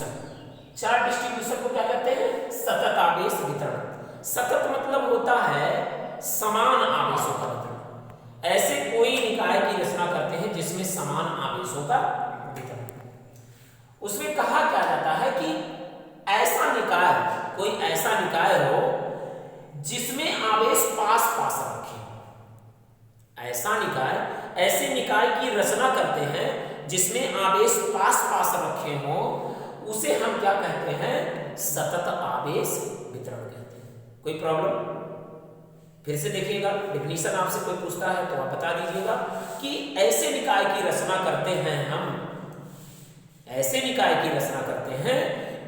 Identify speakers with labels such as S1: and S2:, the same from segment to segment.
S1: Distribution, charge distribution को क्या कहते हैं? सतत आवेश वितरण। सतत मतलब होता है समान आवेशों का वितरण। ऐसे कोई निकाय की रचना करते हैं जिसमें समान आवेशों का वितरण। उसमें कहा क्या जाता है कि ऐसा निकाय, कोई ऐसा निकाय हो जिसमें आवेश पास पास रखे। ऐसा निकाय, ऐसे निकाय की रचना करते हैं जिसमें आवेश पास पास रखे हो, उसे हम क्या कहते हैं? सतत आवेश वितरण कहते हैं। कोई प्रॉब्लम? फिर से देखिएगा, डेफिनेशन आपसे कोई पूछता है तो आप बता दीजिएगा कि ऐसे निकाय की रचना करते हैं हम, ऐसे निकाय की रचना करते हैं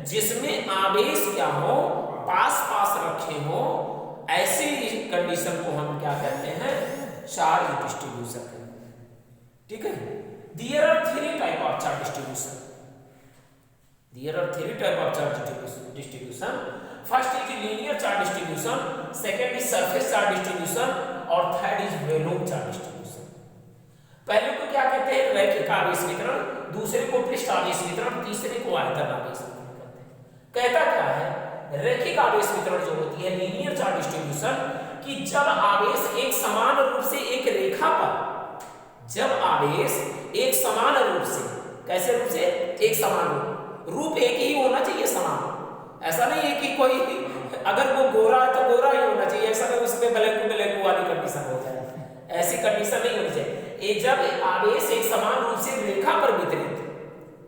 S1: जिसमें आवेश क्या हो? पास पास रखे हो। ऐसी कंडीशन को हम क्या कहते हैं? Charge distribution. ठीक है। There are three type of charge distribution. There are three type of charge distribution. First is linear charge distribution, second is surface charge distribution और third is volume charge distribution. पहले को क्या कहते हैं? रैखिक आवेश वितरण, दूसरे को पृष्ठ आवेश वितरण, तीसरे को आयतन आवेश वितरण कहते हैं। कहता क्या है? रैखिक आवेश वितरण जो होती है, लीनियर चार्ज डिस्ट्रीब्यूशन, कि जब आवेश एक समान रूप से एक रेखा पर, जब आवेश एक समान रूप से, कैसे रूप से? एक समान रूप एक ही होना चाहिए, समान। ऐसा नहीं है कि कोई अगर वो गोरा है तो गोरा ही होना चाहिए, ऐसा नहीं उसमें ब्लैक वाली कंडीशन हो जाए, ऐसी कंडीशन नहीं होनी चाहिए। जब आवेश एक समान रूप से रेखा पर वितरित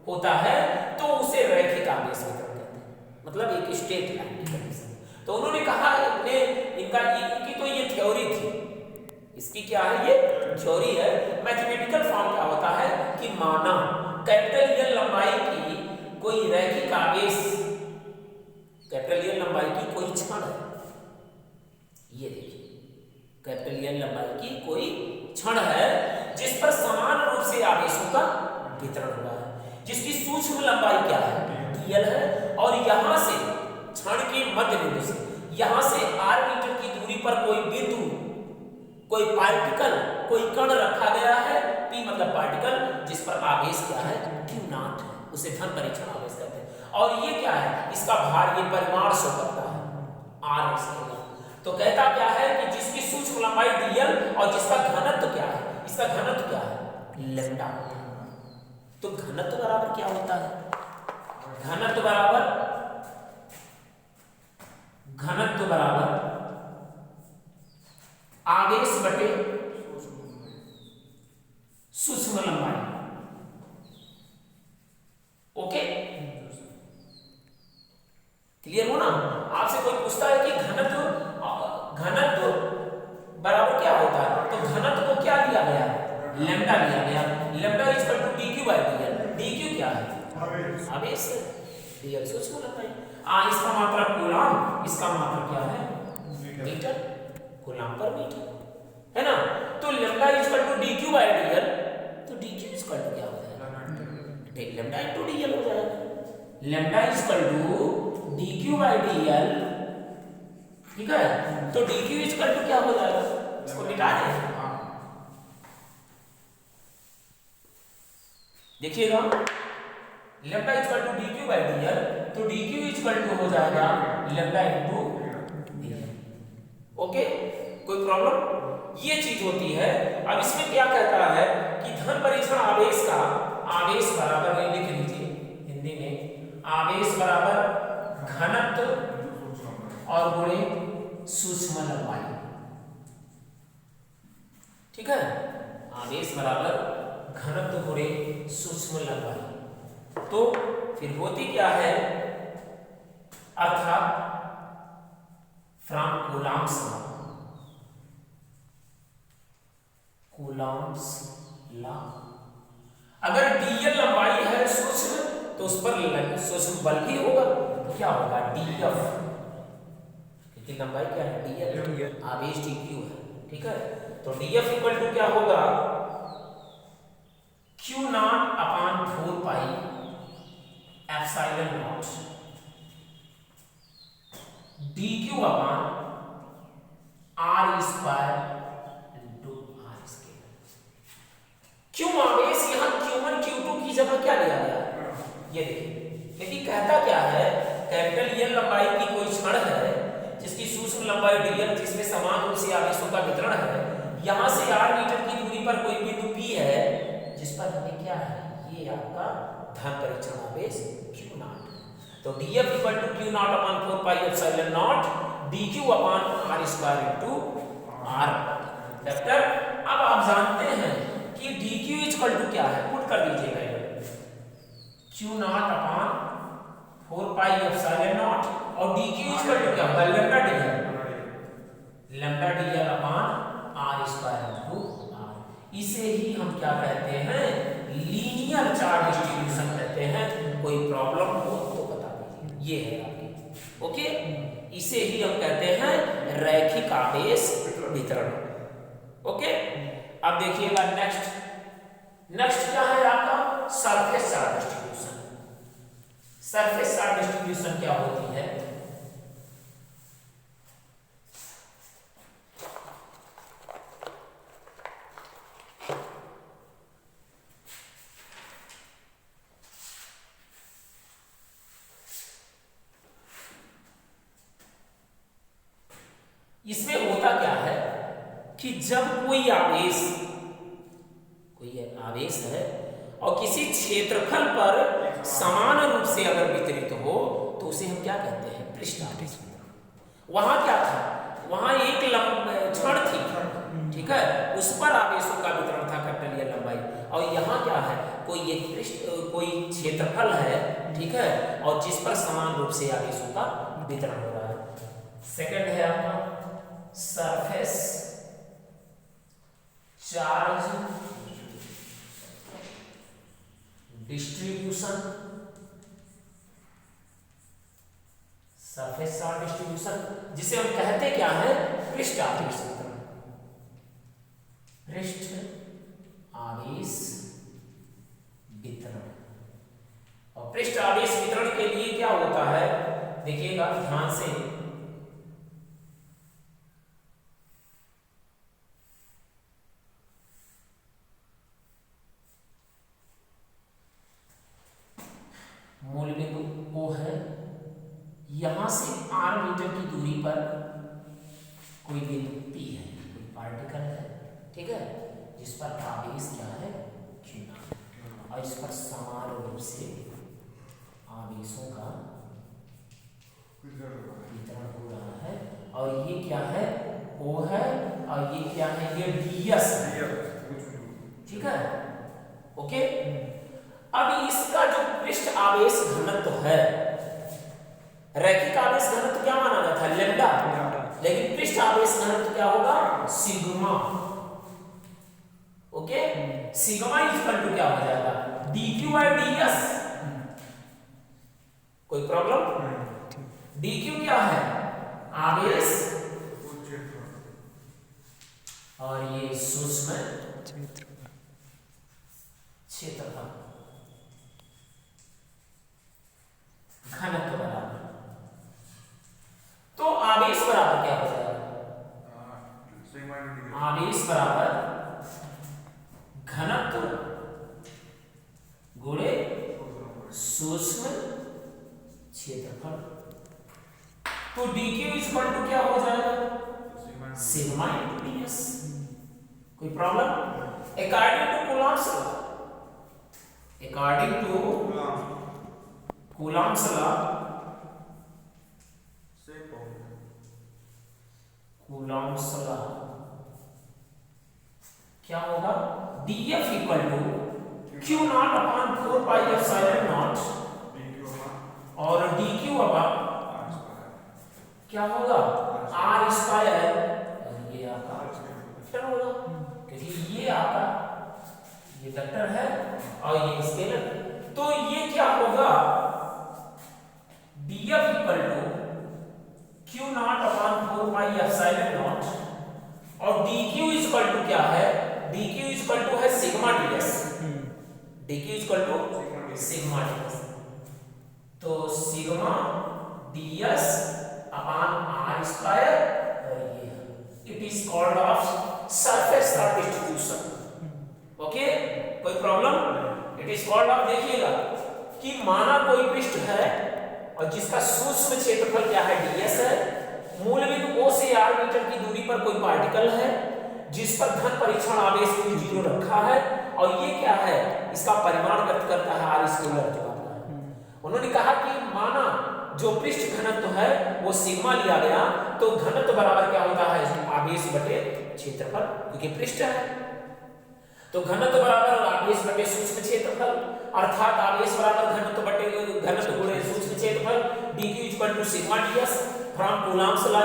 S1: होता है तो उसे रैखिक आवेश वितरण कहते हैं, मतलब एक स्ट्रेट लाइन की कंडीशन। तो उन्होंने कहा, इनकी तो ये थ्योरी थी, इसकी क्या है? ये थ्योरी है। मैथमेटिकल फॉर्म क्या होता है कि माना कैपिटल एल लंबाई की कोई रैखिक आवेश, कैपिटल एल लंबाई की कोई क्षण है, ये देखिए कैपिटल एल लंबाई की कोई क्षण है जिस पर समान रूप से आवेशों का वितरण हुआ है, जिसकी सूक्ष्म लंबाई क्या है? dl है, और यहां से क्षण के मध्य बिंदु से यहां से r मीटर की दूरी पर कोई बिंदु, कोई पार्टिकल, कोई कण रखा गया है, p मतलब पार्टिकल, जिस पर आवेश क्या है? q नॉट है, उसे धन परीक्षण आवेश कहते हैं। और ये क्या है? इसका भार, ये परिमाण शो करता है r स्केलर। तो कहता क्या है कि जिसकी सूक्ष्म लंबाई dl और जिसका घनत्व क्या है? इसका घनत्व क्या है? लैम्डा। तो घनत्व बराबर क्या होता है? घनत्व बराबर आवेश बटे सूक्ष्म लंबाई। ओके, क्लियर हो ना? आपसे कोई पूछता है कि घनत्व बराबर क्या होता है, तो घनत्व को क्या दिया गया? लैम्डा दिया गया। Lambda is equal to dq by dl। dq क्या है? आवेश। dl सूक्ष्म लंबाई। इसका मात्रा कूलाम, इसका मात्रा क्या है? मीटर, कूलाम पर मीटर, है ना? तो lambda is equal to dq by dl, तो dq इज इक्वल टू क्या हो जाएगा? लैम्डा इनटू dl हो जाएगा। Lambda is equal to dq by dl, ठीक है? तो dq इज इक्वल टू क्या हो जाएगा? इसको मिटा दें, देखिएगा, lambda is equal to dq by dl, तो dq इज इक्वल टू हो जाएगा लैम्डा इनटू dl। ओके, कोई प्रॉब्लम? ये चीज होती है। अब इसमें क्या कहता है कि धन परीक्षण आवेश का, आवेश बराबर, लिख लीजिए हिंदी में, आवेश बराबर घनत्व और गुणे सूक्ष्म लंबाई। ठीक है, आवेश बराबर घनत्व गुणे सूक्ष्म लंबाई। तो फिर होती क्या है? अर्थात फ्रॉम कूलम्ब्स लॉ, अगर dl लंबाई है सूक्ष्म तो उस पर सूक्ष्म बल भी होगा, तो क्या होगा? df, क्योंकि लंबाई क्या है? dl, आवेश dq है, ठीक है? तो df इक्वल टू क्या होगा? q not upon 4 pi epsilon naught dq upon r square into r square. क्यों आवेश यहां q1 q2 की जगह क्या लिया गया? ये देखिए, देखिए कहता क्या है, कैपिटल एल लंबाई की कोई छड़ है जिसकी सूक्ष्म लंबाई dl जिसमें समान रूप से आवेशों का वितरण है, यहां से r मीटर की दूरी पर कोई बिंदु p है जिस पर हमें क्या है, ये आपका धन परीक्षण आवेश q नॉट। तो df equal to q naught upon 4 pi epsilon naught dq upon r square into r vector. अब आप जानते हैं कि dq इक्वल टू क्या है, पुट कर दीजिएगा q naught upon 4 pi epsilon naught और dq इक्वल टू क्या होगा, lambda dl upon r square into r। इसे ही हम क्या कहते हैं, लीनियर चार्ज डिस्ट्रीब्यूशन कहते हैं। कोई प्रॉब्लम हो तो बता दीजिए, ये है आपकी ओके। इसे ही हम कहते हैं रैखिक आवेश वितरण ओके। अब देखिएगा नेक्स्ट क्या है आपका, surface charge distribution. Surface charge distribution क्या होती है, इसमें होता क्या है कि जब कोई आवेश है और किसी क्षेत्रफल पर समान रूप से अगर वितरित हो तो उसे हम क्या कहते हैं, पृष्ठ आवेश वितरण। वहां क्या था, वहां एक छड़ थी, ठीक है, उस पर आवेशों का वितरण था कैपिटल एल लंबाई, और यहाँ क्या है, कोई क्षेत्रफल है, ठीक है, और जिस पर समान रूप से आवेशों का वितरण हो रहा है। सेकंड है आपका surface charge distribution. Surface charge distribution जिसे हम कहते क्या है, पृष्ठ आवेश वितरण। पृष्ठ आवेश वितरण। और पृष्ठ आवेश वितरण के लिए क्या होता है, देखिएगा ध्यान से, मूल बिंदु O है, यहां से r मीटर की दूरी पर कोई बिंदु P है, कोई पार्टिकल है, ठीक है, जिस पर आवेश क्या है, q नॉट, और इस पर समान रूप से आवेशों का वितरण हो रहा है। और ये क्या है, O है, और ये क्या है, ये ds है, ठीक है ओके। अब इसका जो पृष्ठ आवेश घनत्व है, रैखिक आवेश घनत्व क्या माना जाता है, लैम्डा, लेकिन पृष्ठ आवेश घनत्व क्या होगा, sigma okay. Sigma equal to क्या हो जाएगा, dq बाय ds। कोई प्रॉब्लम, dq क्या है, आवेश, और ये सूक्ष्म क्षेत्रफल, घनत्व बराबर, तो आवेश बराबर क्या हो जाएगा, आवेश बराबर घनत्व गुणे सूक्ष्म क्षेत्रफल। तो dq इक्वल टू क्या हो जाएगा, सिग्मा इनटू ds। कोई problem, according to Coulomb's law, according to Coulomb's law, Coulomb's law क्या होगा, df equal to q naught upon 4 pi epsilon naught और dq अपॉन क्या होगा, r स्क्वायर, और ये आपका वेक्टर होगा, क्योंकि ये आपका ये वेक्टर है और ये स्केलर। तो ये क्या होगा, df equal to q naught upon 4 pi epsilon naught और dq इक्वल टू क्या है, dq इक्वल टू है sigma ds, dq equal to sigma ds। तो sigma ds upon r square, और ये it is called of surface charge distribution okay. कोई problem, it is called of, देखिएगा कि कि माना कोई पृष्ठ है और जिसका सूक्ष्म क्षेत्रफल क्या है ds है, मूल बिंदु O से r मीटर की दूरी पर कोई पार्टिकल है जिस पर धन परीक्षण आवेश Q0 रखा है, और ये क्या है, इसका परिमाण व्यक्त करता है r स्केलर जो आता है। उन्होंने कहा कि माना जो पृष्ठ घनत्व है वो सिग्मा लिया गया, तो घनत्व बराबर क्या होता है, आवेश बटे क्षेत्रफल, क्योंकि पृष्ठ है तो घनत्व बराबर आवेश बटे सूक्ष्म क्षेत्रफल, अर्थात आवेश बराबर घनत्व गुणे सूक्ष्म क्षेत्रफल, dq sigma ds from Coulomb's law.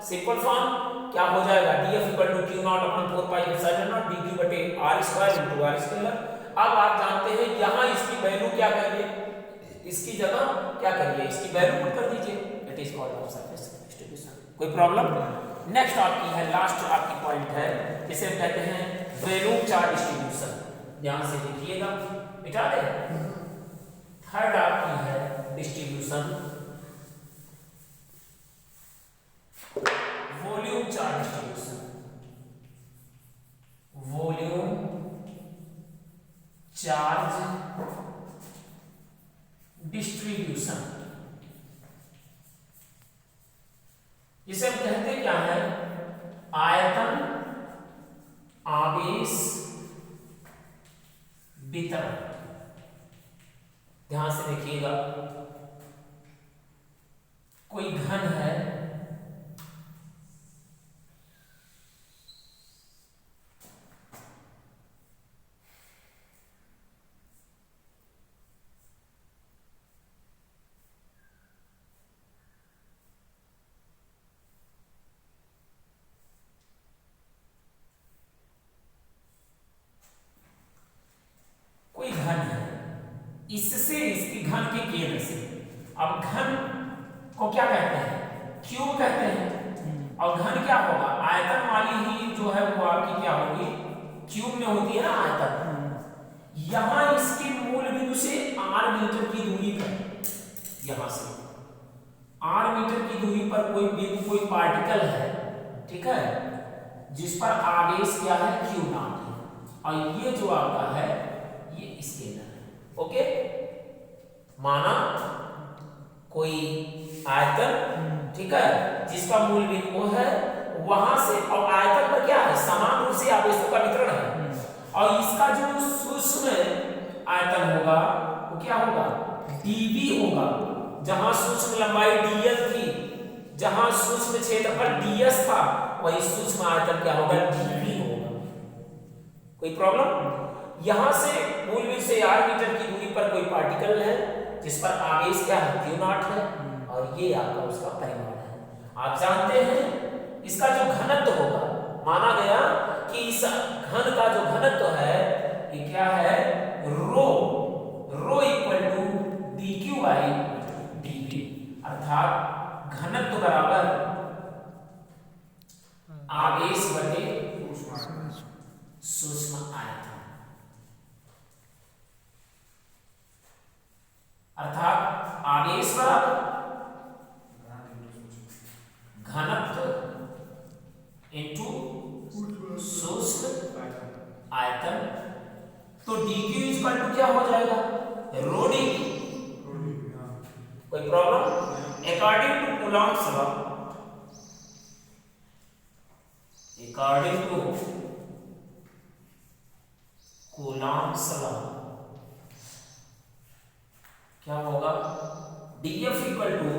S1: Simple form क्या हो जाएगा, dF q0 upon 4 pi epsilon naught dq बटे r square into r scalar. अब आप जानते हैं यहां इसकी वैल्यू क्या करिए, इसकी जगह क्या करिए, इसकी वैल्यू पुट कर दीजिए, it is called surface distribution. कोई प्रॉब्लम? नेक्स्ट आपकी है, लास्ट आपकी पॉइंट है, इसे हम कहते हैं वैल्यूम चार्ज डिस्ट्रीब्यूशन। ध्यान से देखिएगा, मिटा दे। थर्ड आपकी है distribution volume charge distribution. Volume charge distribution इसे हम कहते क्या है, आयतन आवेश वितरण। ध्यान से देखिएगा, कोई घन है इससे इसकी घन के केंद्र से, अब घन को क्या कहते हैं, क्यूब कहते हैं, और घन क्या होगा, आयतन वाली ही जो है वो आपकी क्या होगी, क्यूब में होती है ना आयतन। यहां इसके मूल बिंदु से r मीटर की दूरी पर, यहां से r मीटर की दूरी पर कोई बिंदु, कोई पार्टिकल है, ठीक है, जिस पर आवेश क्या है q0 है, और ये जो आपका है ये स्केलर है। ओके, माना कोई आयतन, ठीक है, जिसका मूल बिंदु है, वहां से, और आयतन पर क्या है, समान रूप से आवेशों का वितरण है, और इसका जो सूक्ष्म आयतन होगा वो क्या होगा, dv होगा, जहां सूक्ष्म लंबाई dl थी, जहां सूक्ष्म क्षेत्रफल ds था, वही सूक्ष्म आयतन क्या होगा, dv होगा। कोई प्रॉब्लम? यहां से मूल बिंदु से r मीटर की दूरी पर कोई पार्टिकल है जिस पर आवेश क्या है q0 है, और ये आपका उसका परिमाण है। आप जानते हैं इसका जो घनत्व होगा, माना गया कि इस घन का जो घनत्व है ये क्या है, rho equal to dq by dv, अर्थात घनत्व बराबर आवेश बटे सूक्ष्म आयतन, अर्थात आवेश बराबर घनत्व इनटू सूक्ष्म आयतन। तो dq इक्वल टू क्या हो जाएगा, रो dv। कोई problem? According to Coulomb's law, according to Coulomb's law क्या होगा, dF equal to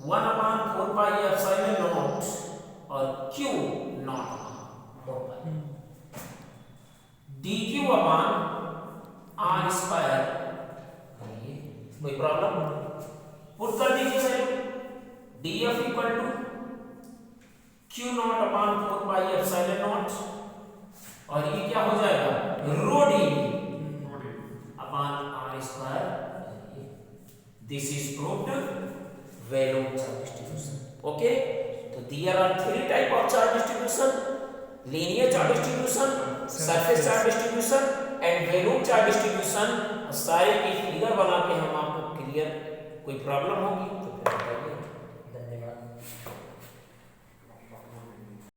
S1: 1/4 pi epsilon naught और Q naught 4 pi dQ upon R square. कोई प्रॉब्लम? पुट कर दीजिए value, dF equal to Q naught upon 4 pi epsilon naught, और ये क्या हो जाएगा, rho dV upon R square. This is proved volume charge distribution. Okay, तो there are 3 type of charge distribution, linear charge distribution, surface charge distribution and volume charge distribution. सारे की figure बना के हम आपको क्लियर, कोई प्रॉब्लम होगी